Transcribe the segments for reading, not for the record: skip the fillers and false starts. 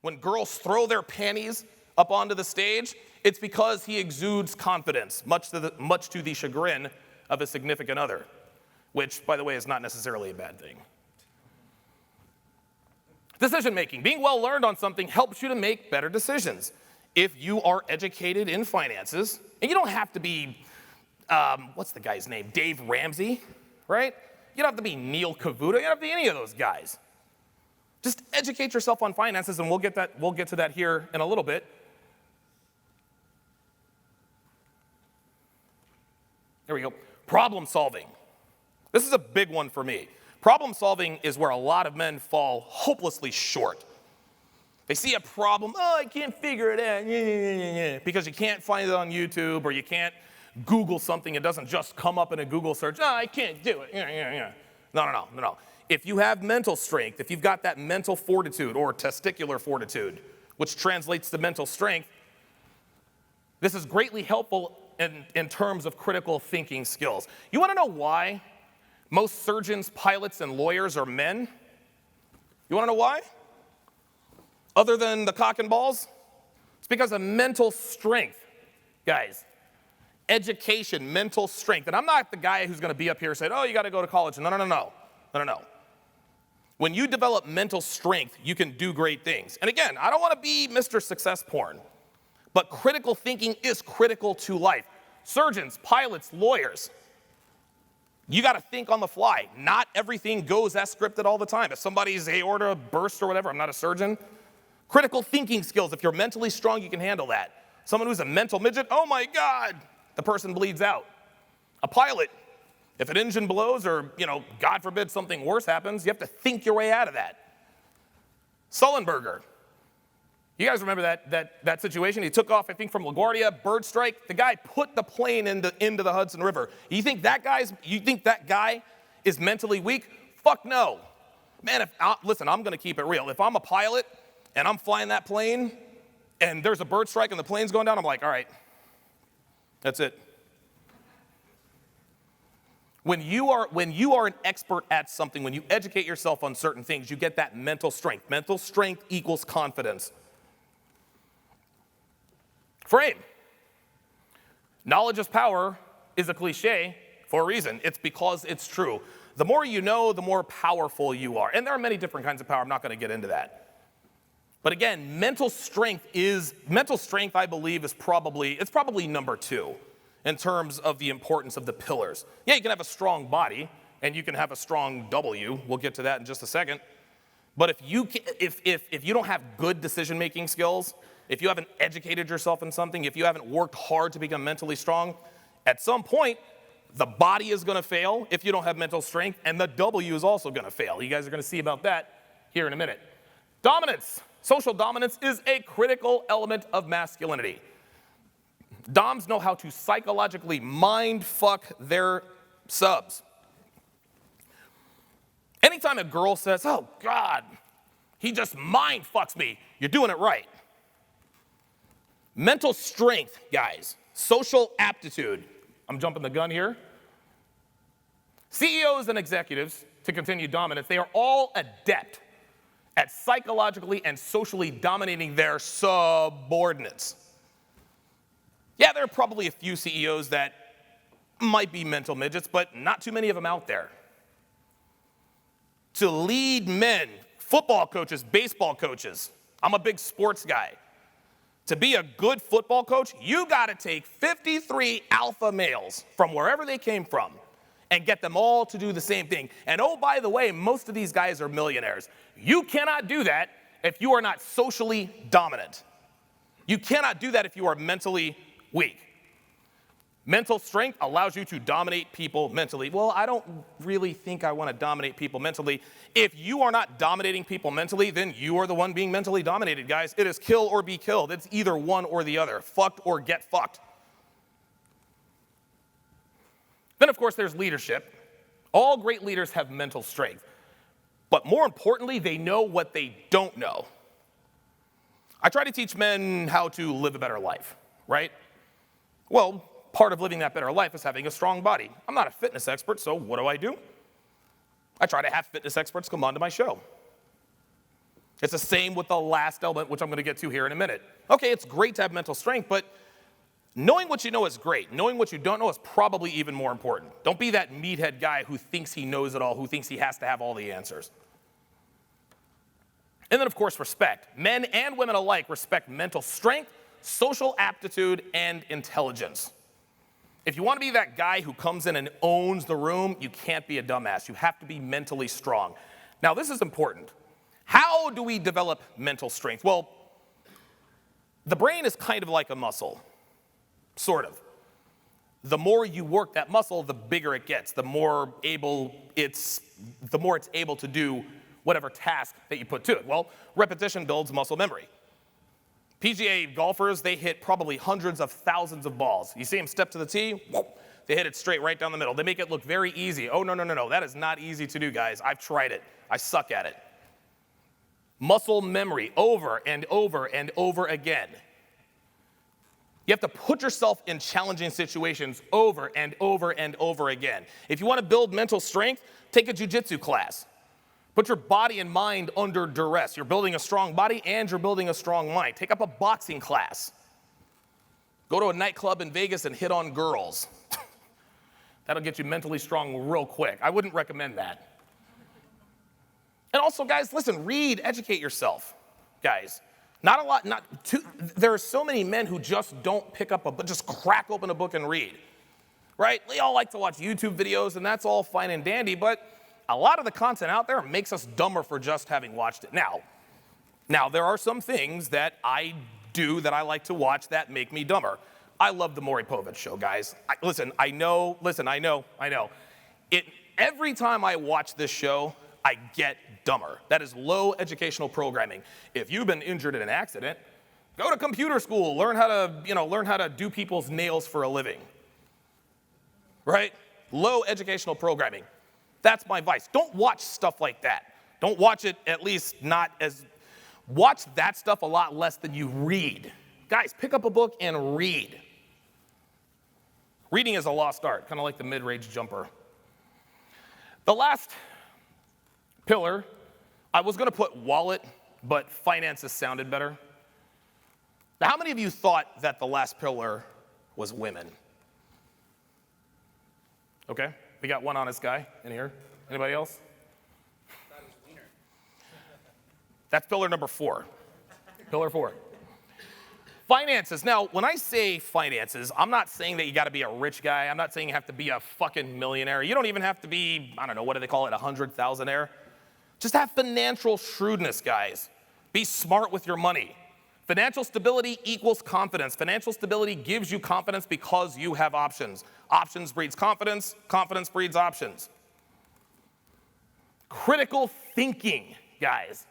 When girls throw their panties up onto the stage, it's because he exudes confidence, much to the chagrin of his significant other, which, by the way, is not necessarily a bad thing. Decision making. Being well learned on something helps you to make better decisions. If you are educated in finances, and you don't have to be, what's the guy's name? Dave Ramsey, right? You don't have to be Neil Cavuto. You don't have to be any of those guys. Just educate yourself on finances, and we'll get to that here in a little bit. There we go. Problem solving. This is a big one for me. Problem solving is where a lot of men fall hopelessly short. They see a problem, I can't figure it out, because you can't find it on YouTube, or you can't Google something, it doesn't just come up in a Google search, I can't do it, No. If you have mental strength, if you've got that mental fortitude or testicular fortitude, which translates to mental strength, this is greatly helpful in terms of critical thinking skills. You want to know why most surgeons, pilots, and lawyers are men? You want to know why? Other than the cock and balls? It's because of mental strength, guys. Education, mental strength. And I'm not the guy who's going to be up here and say, you got to go to college. No. When you develop mental strength, you can do great things. And again, I don't want to be Mr. Success Porn, but critical thinking is critical to life. Surgeons, pilots, lawyers, you got to think on the fly. Not everything goes as scripted all the time. If somebody's aorta burst or whatever, I'm not a surgeon. Critical thinking skills, if you're mentally strong, you can handle that. Someone who's a mental midget, oh my God, the person bleeds out. A pilot, if an engine blows or, God forbid something worse happens, you have to think your way out of that. Sullenberger. You guys remember that situation? He took off, I think, from LaGuardia, bird strike. The guy put the plane into the Hudson River. You think that guy is mentally weak? Fuck no. Man, listen, I'm going to keep it real. If I'm a pilot and I'm flying that plane and there's a bird strike and the plane's going down, I'm like, all right, that's it. When you are an expert at something, when you educate yourself on certain things, you get that mental strength. Mental strength equals confidence. Frame. Knowledge is power is a cliche for a reason. It's because it's true. The more you know, the more powerful you are. And there are many different kinds of power. I'm not going to get into that. But again, mental strength, I believe, is probably number 2 in terms of the importance of the pillars. Yeah, you can have a strong body and you can have a strong W. We'll get to that in just a second. But if you don't have good decision-making skills, if you haven't educated yourself in something, if you haven't worked hard to become mentally strong, at some point, the body is going to fail if you don't have mental strength, and the W is also going to fail. You guys are going to see about that here in a minute. Dominance. Social dominance is a critical element of masculinity. Doms know how to psychologically mind-fuck their subs. Anytime a girl says, oh, God, he just mind-fucks me, you're doing it right. Mental strength, guys. Social aptitude. I'm jumping the gun here. CEOs and executives, to continue dominance, they are all adept at psychologically and socially dominating their subordinates. Yeah, there are probably a few CEOs that might be mental midgets, but not too many of them out there. To lead men, football coaches, baseball coaches, I'm a big sports guy. To be a good football coach, you got to take 53 alpha males from wherever they came from and get them all to do the same thing. And oh, by the way, most of these guys are millionaires. You cannot do that if you are not socially dominant. You cannot do that if you are mentally weak. Mental strength allows you to dominate people mentally. Well, I don't really think I want to dominate people mentally. If you are not dominating people mentally, then you are the one being mentally dominated, guys. It is kill or be killed. It's either one or the other. Fucked or get fucked. Then, of course, there's leadership. All great leaders have mental strength. But more importantly, they know what they don't know. I try to teach men how to live a better life, right? Well, part of living that better life is having a strong body. I'm not a fitness expert, so what do? I try to have fitness experts come onto my show. It's the same with the last element, which I'm going to get to here in a minute. Okay, it's great to have mental strength, but knowing what you know is great. Knowing what you don't know is probably even more important. Don't be that meathead guy who thinks he knows it all, who thinks he has to have all the answers. And then, of course, respect. Men and women alike respect mental strength, social aptitude, and intelligence. If you want to be that guy who comes in and owns the room, you can't be a dumbass. You have to be mentally strong. Now, this is important. How do we develop mental strength? Well, the brain is kind of like a muscle, sort of. The more you work that muscle, the bigger it gets, the more it's able to do whatever task that you put to it. Well, repetition builds muscle memory. PGA golfers, they hit probably hundreds of thousands of balls. You see them step to the tee, they hit it straight right down the middle. They make it look very easy. Oh, no, that is not easy to do, guys. I've tried it. I suck at it. Muscle memory, over and over and over again. You have to put yourself in challenging situations over and over and over again. If you want to build mental strength, take a jiu-jitsu class. Put your body and mind under duress. You're building a strong body and you're building a strong mind. Take up a boxing class. Go to a nightclub in Vegas and hit on girls. That'll get you mentally strong real quick. I wouldn't recommend that. And also, guys, listen, read, educate yourself, guys. There are so many men who just don't pick up a book, just crack open a book and read, right? They all like to watch YouTube videos, and that's all fine and dandy, but a lot of the content out there makes us dumber for just having watched it. Now, there are some things that I do that I like to watch that make me dumber. I love the Maury Povich show, guys. I know. Every time I watch this show, I get dumber. That is low educational programming. If you've been injured in an accident, go to computer school, learn how to do people's nails for a living. Right? Low educational programming. That's my advice. Don't watch stuff like that. Don't watch it, at least watch that stuff a lot less than you read. Guys, pick up a book and read. Reading is a lost art, kind of like the mid-range jumper. The last pillar, I was going to put wallet, but finances sounded better. Now, how many of you thought that the last pillar was women? Okay, we got one honest guy in here. Anybody else? That's pillar number 4. Pillar 4. Finances. Now, when I say finances, I'm not saying that you got to be a rich guy. I'm not saying you have to be a fucking millionaire. You don't even have to be, I don't know, what do they call it, 100,000-aire? Just have financial shrewdness, guys. Be smart with your money. Financial stability equals confidence. Financial stability gives you confidence because you have options. Options breeds confidence. Confidence breeds options. Critical thinking, guys.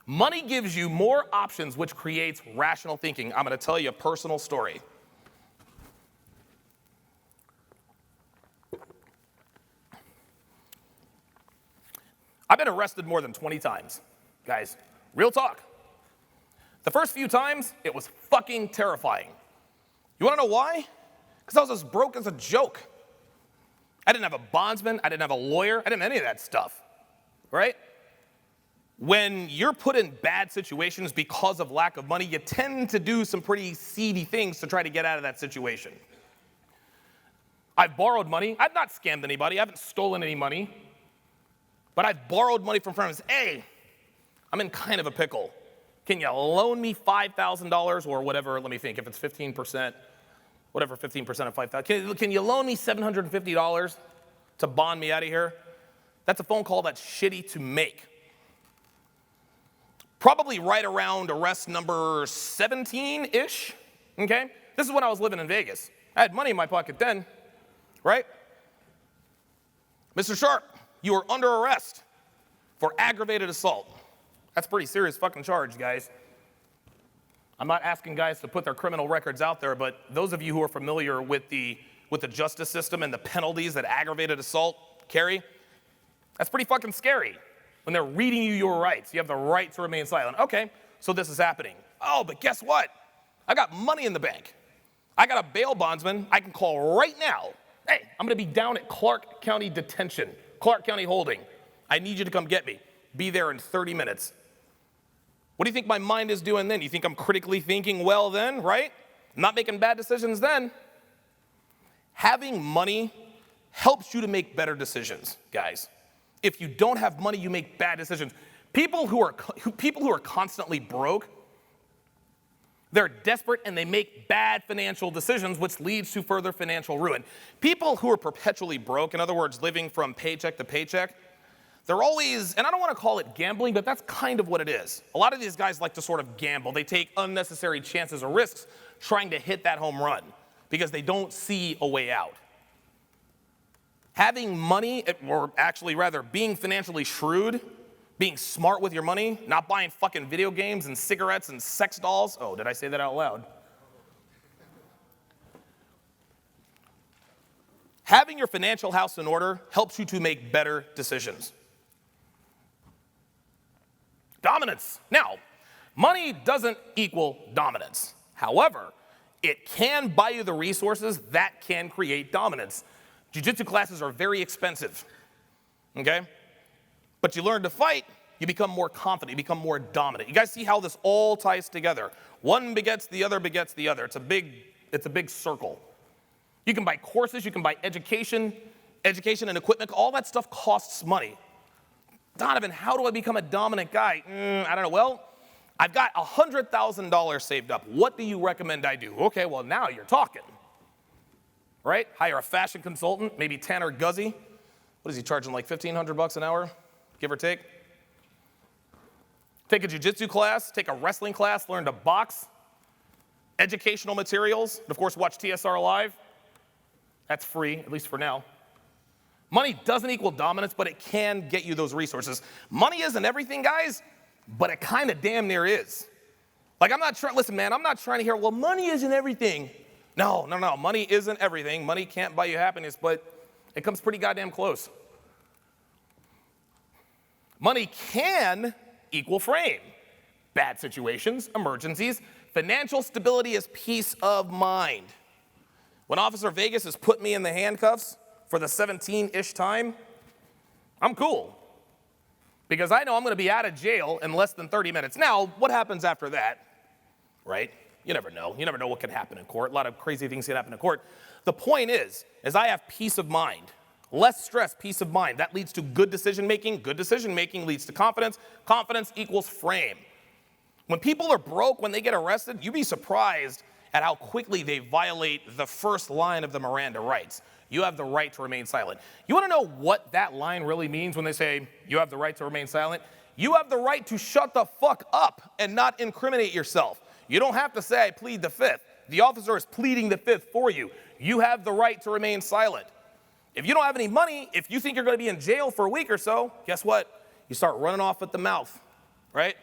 Money gives you more options, which creates rational thinking. I'm going to tell you a personal story. I've been arrested more than 20 times, guys. Real talk. The first few times, it was fucking terrifying. You want to know why? Because I was as broke as a joke. I didn't have a bondsman. I didn't have a lawyer. I didn't have any of that stuff, right? When you're put in bad situations because of lack of money, you tend to do some pretty seedy things to try to get out of that situation. I've borrowed money. I've not scammed anybody. I haven't stolen any money. But I've borrowed money from friends. Hey, I'm in kind of a pickle. Can you loan me $5,000 or whatever? Let me think. If it's 15%, whatever 15% of $5,000. Can you loan me $750 to bond me out of here? That's a phone call that's shitty to make. Probably right around arrest number 17-ish, okay? This is when I was living in Vegas. I had money in my pocket then, right? Mr. Sharpe, you are under arrest for aggravated assault. That's a pretty serious fucking charge, guys. I'm not asking guys to put their criminal records out there, but those of you who are familiar with the justice system and the penalties that aggravated assault carry, that's pretty fucking scary. When they're reading you your rights, you have the right to remain silent. Okay, so this is happening. Oh, but guess what? I got money in the bank. I got a bail bondsman I can call right now. Hey, I'm going to be down at Clark County Detention, Clark County Holding. I need you to come get me. Be there in 30 minutes. What do you think my mind is doing then? You think I'm critically thinking well then, right? I'm not making bad decisions then. Having money helps you to make better decisions, guys. If you don't have money, you make bad decisions. People who are constantly broke, they're desperate and they make bad financial decisions, which leads to further financial ruin. People who are perpetually broke, in other words, living from paycheck to paycheck, they're always, and I don't want to call it gambling, but that's kind of what it is. A lot of these guys like to sort of gamble. They take unnecessary chances or risks trying to hit that home run because they don't see a way out. Having money, or actually rather being financially shrewd, being smart with your money, not buying fucking video games and cigarettes and sex dolls. Oh, did I say that out loud? Having your financial house in order helps you to make better decisions. Dominance. Now, money doesn't equal dominance. However, it can buy you the resources that can create dominance. Jiu-jitsu classes are very expensive, okay? But you learn to fight, you become more confident, you become more dominant. You guys see how this all ties together. One begets the other begets the other. It's a big circle. You can buy courses, you can buy education and equipment. All that stuff costs money. Donovan, how do I become a dominant guy? I don't know. Well, I've got $100,000 saved up. What do you recommend I do? Okay, well, now you're talking. Right? Hire a fashion consultant, maybe Tanner Guzzi. What is he charging, like $1,500 an hour, give or take? Take a jiu-jitsu class, take a wrestling class, learn to box, educational materials, and of course watch TSR Live. That's free, at least for now. Money doesn't equal dominance, but it can get you those resources. Money isn't everything, guys, but it kind of damn near is. Like, listen, man, I'm not trying to hear, well, money isn't everything. No, money isn't everything. Money can't buy you happiness, but it comes pretty goddamn close. Money can equal frame. Bad situations, emergencies. Financial stability is peace of mind. When Officer Vegas has put me in the handcuffs for the 17-ish time, I'm cool. Because I know I'm going to be out of jail in less than 30 minutes. Now, what happens after that, right? You never know. You never know what can happen in court. A lot of crazy things can happen in court. The point is I have peace of mind. Less stress, peace of mind. That leads to good decision making. Good decision making leads to confidence. Confidence equals frame. When people are broke, when they get arrested, you'd be surprised at how quickly they violate the first line of the Miranda rights. You have the right to remain silent. You want to know what that line really means when they say you have the right to remain silent? You have the right to shut the fuck up and not incriminate yourself. You don't have to say, I plead the fifth. The officer is pleading the fifth for you. You have the right to remain silent. If you don't have any money, if you think you're going to be in jail for a week or so, guess what? You start running off at the mouth, right?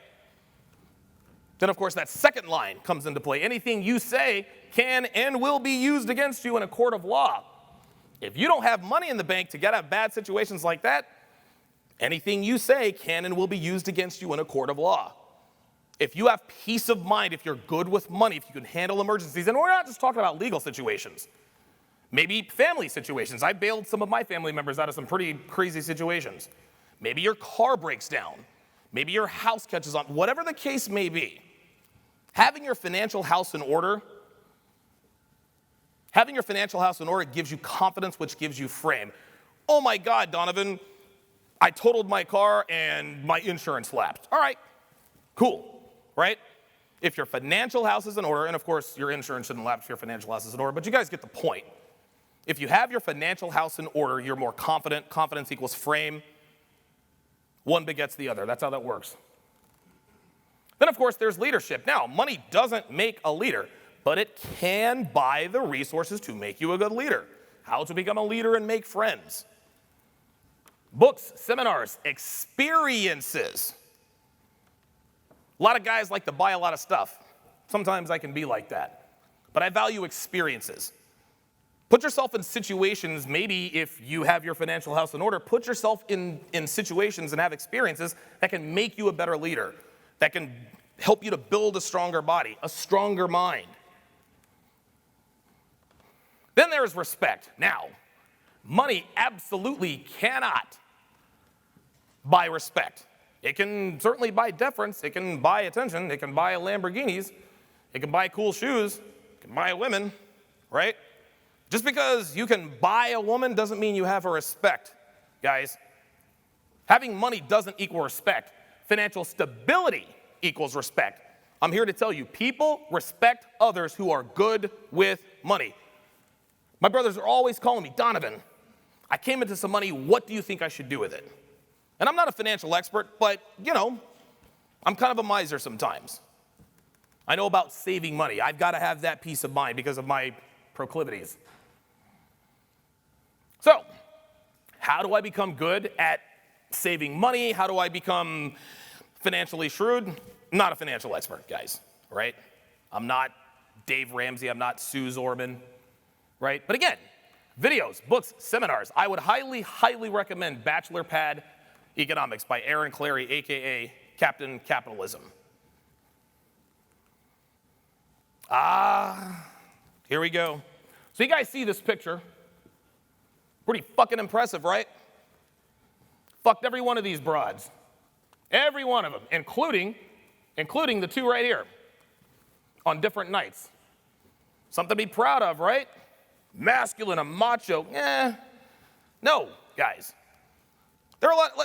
Then, of course, that second line comes into play. Anything you say can and will be used against you in a court of law. If you don't have money in the bank to get out of bad situations like that, anything you say can and will be used against you in a court of law. If you have peace of mind, if you're good with money, if you can handle emergencies, and we're not just talking about legal situations, maybe family situations. I bailed some of my family members out of some pretty crazy situations. Maybe your car breaks down. Maybe your house catches on. Whatever the case may be, having your financial house in order gives you confidence, which gives you frame. Oh my God, Donovan, I totaled my car and my insurance lapsed. All right, cool. Right? If your financial house is in order, and of course your insurance shouldn't lapse if your financial house is in order, but you guys get the point. If you have your financial house in order, you're more confident. Confidence equals frame. One begets the other. That's how that works. Then, of course, there's leadership. Now, money doesn't make a leader, but it can buy the resources to make you a good leader. How to become a leader and make friends. Books, seminars, experiences. A lot of guys like to buy a lot of stuff. Sometimes I can be like that. But I value experiences. Put yourself in situations, maybe if you have your financial house in order, put yourself in situations and have experiences that can make you a better leader, that can help you to build a stronger body, a stronger mind. Then there's respect. Now, money absolutely cannot buy respect. It can certainly buy deference. It can buy attention. It can buy Lamborghinis. It can buy cool shoes. It can buy women, right? Just because you can buy a woman doesn't mean you have her respect, guys. Having money doesn't equal respect. Financial stability equals respect. I'm here to tell you, people respect others who are good with money. My brothers are always calling me, Donovan, I came into some money, what do you think I should do with it? And I'm not a financial expert, but, I'm kind of a miser sometimes. I know about saving money. I've got to have that peace of mind because of my proclivities. So, how do I become good at saving money? How do I become financially shrewd? I'm not a financial expert, guys, right? I'm not Dave Ramsey. I'm not Sue Zorman, right? But again, videos, books, seminars. I would highly, highly recommend Bachelor Pad Economics by Aaron Clarey, a.k.a. Captain Capitalism. Here we go. So you guys see this picture. Pretty fucking impressive, right? Fucked every one of these broads. Every one of them, including the two right here, on different nights. Something to be proud of, right? Masculine, a macho, No, guys.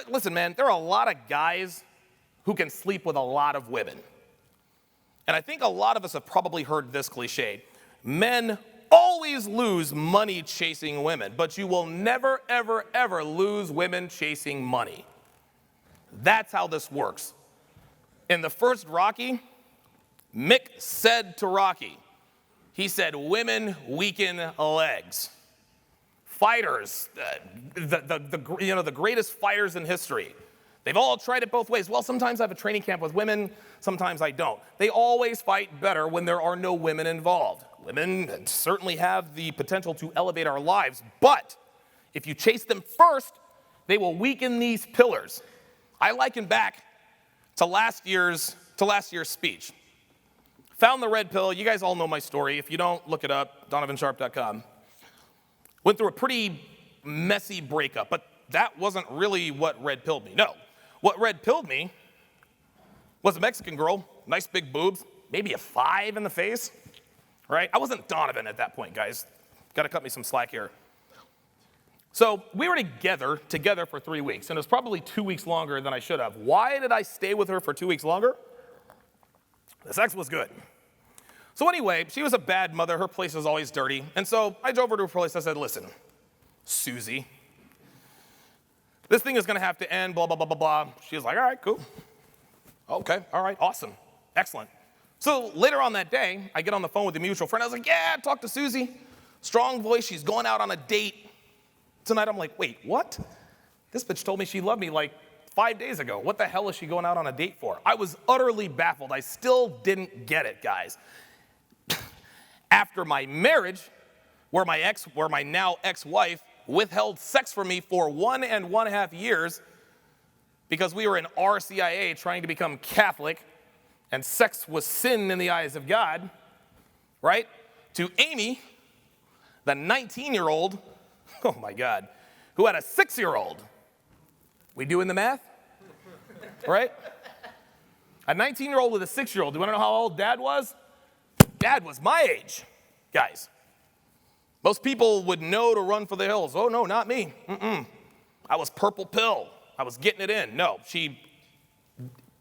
Listen, man, there are a lot of guys who can sleep with a lot of women. And I think a lot of us have probably heard this cliche. Men always lose money chasing women, but you will never, ever, ever lose women chasing money. That's how this works. In the first Rocky, Mick said to Rocky, he said, women weaken legs. Fighters, the greatest fighters in history, they've all tried it both ways. Well, sometimes I have a training camp with women, sometimes I don't. They always fight better when there are no women involved. Women certainly have the potential to elevate our lives, but if you chase them first, they will weaken these pillars. I liken back to last year's speech. Found the red pill. You guys all know my story. If you don't, look it up, DonovanSharpe.com. Went through a pretty messy breakup, but that wasn't really what red pilled me. No, what red pilled me was a Mexican girl, nice big boobs, maybe a 5 in the face, right? I wasn't Donovan at that point, guys. Got to cut me some slack here. So we were together for 3 weeks, and it was probably 2 weeks longer than I should have. Why did I stay with her for 2 weeks longer? The sex was good. So anyway, she was a bad mother. Her place was always dirty. And so I drove her to her place. I said, listen, Susie, this thing is going to have to end, blah, blah, blah, blah, blah. She was like, all right, cool. Okay, all right, awesome, excellent. So later on that day, I get on the phone with a mutual friend. I was like, yeah, talk to Susie. Strong voice, she's going out on a date tonight. I'm like, wait, what? This bitch told me she loved me like 5 days ago. What the hell is she going out on a date for? I was utterly baffled. I still didn't get it, guys. After my marriage, where my now ex-wife withheld sex from me for 1.5 years because we were in RCIA trying to become Catholic, and sex was sin in the eyes of God, right? To Amy, the 19-year-old, oh my God, who had a 6-year-old. We doing the math? Right? A 19-year-old with a 6-year-old. Do you want to know how old Dad was? Dad was my age, guys. Most people would know to run for the hills. Oh, no, not me. I was purple pill. I was getting it in. No,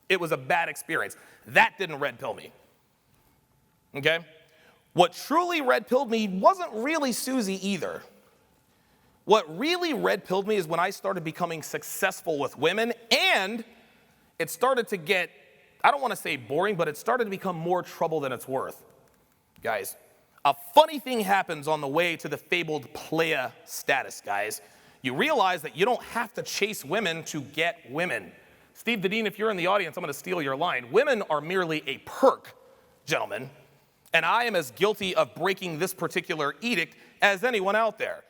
it was a bad experience. That didn't red pill me, okay? What truly red pilled me wasn't really Susie either. What really red pilled me is when I started becoming successful with women, and it started to get, I don't want to say boring, but it started to become more trouble than it's worth. Guys, a funny thing happens on the way to the fabled playa status, guys. You realize that you don't have to chase women to get women. Steve Dedeen, if you're in the audience, I'm going to steal your line. Women are merely a perk, gentlemen, and I am as guilty of breaking this particular edict as anyone out there.